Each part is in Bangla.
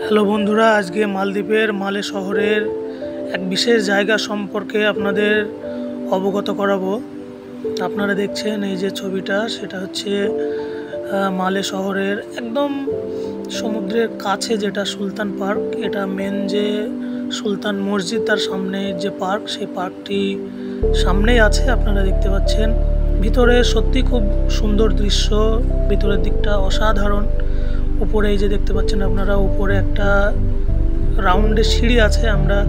হ্যালো বন্ধুরা, আজকে মালদ্বীপের মালে শহরের এক বিশেষ জায়গা সম্পর্কে আপনাদের অবগত করাবো। আপনারা দেখছেন এই যে ছবিটা, সেটা হচ্ছে মালে শহরের একদম সমুদ্রের কাছে যেটা সুলতান পার্ক। এটা মেন যে সুলতান মসজিদ, তার সামনে যে পার্ক, সেই পার্কটি সামনেই আছে, আপনারা দেখতে পাচ্ছেন। ভিতরে সত্যি খুব সুন্দর দৃশ্য, ভিতরের দিকটা অসাধারণ। উপরে এই যে দেখতে পাচ্ছেন আপনারা, উপরে একটা রাউন্ডের সিঁড়ি আছে। আমরা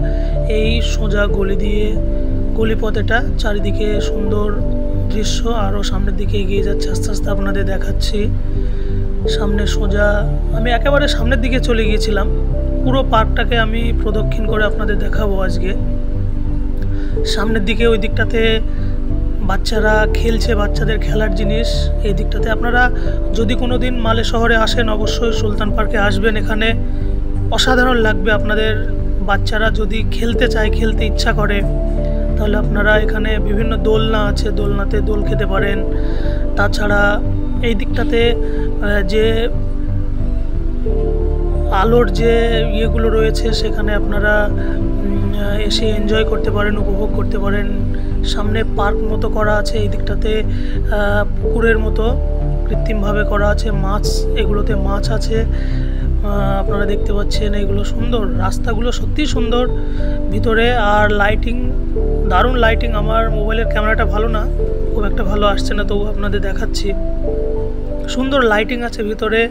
এই সোজা গলি দিয়ে, গলিপথেটা চারিদিকে সুন্দর দৃশ্য, আরও সামনের দিকে এগিয়ে যাচ্ছে, আস্তে আস্তে আপনাদের দেখাচ্ছি। সামনে সোজা আমি একেবারে সামনের দিকে চলে গিয়েছিলাম, পুরো পার্কটাকে আমি প্রদক্ষিণ করে আপনাদের দেখাবো আজকে। সামনের দিকে ওই দিকটাতে বাচ্চারা খেলছে, বাচ্চাদের খেলার জিনিস। এই দিকটাতে আপনারা যদি কোনো দিন মালে শহরে আসেন, অবশ্যই সুলতান পার্কে আসবেন। এখানে অসাধারণ লাগবে আপনাদের। বাচ্চারা যদি খেলতে চায়, খেলতে ইচ্ছা করে, তাহলে আপনারা এখানে বিভিন্ন দোলনা আছে, দোলনাতে দোল খেতে পারেন। তাছাড়া এই দিকটাতে যে আলোর যে ইয়েগুলো রয়েছে, সেখানে আপনারা এসে এনজয় করতে পারেন, উপভোগ করতে পারেন। সামনে পার্ক মতো করা আছে, এই দিকটাতে পুকুরের মতো কৃত্রিমভাবে করা আছে। মাছ, এগুলোতে মাছ আছে, আপনারা দেখতে পাচ্ছেন। এগুলো সুন্দর, রাস্তাগুলো সত্যি সুন্দর ভিতরে। আর লাইটিং, দারুণ লাইটিং। আমার মোবাইলের ক্যামেরাটা ভালো না, খুব একটা ভালো আসছে না, তবু আপনাদের দেখাচ্ছি। সুন্দর লাইটিং আছে ভিতরে।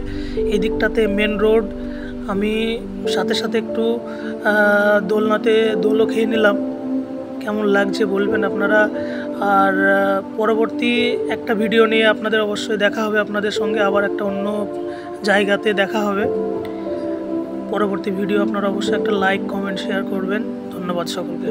এই দিকটাতে মেন রোড। আমি সাথে সাথে একটু দোলনাতে দোলও খেয়ে নিলাম। কেমন লাগছে বলবেন আপনারা। আর পরবর্তী একটা ভিডিও নিয়ে আপনাদের অবশ্যই দেখা হবে, আপনাদের সঙ্গে আবার একটা অন্য জায়গাতে দেখা হবে। পরবর্তী ভিডিও আপনারা অবশ্যই একটা লাইক, কমেন্ট, শেয়ার করবেন। ধন্যবাদ সকলকে।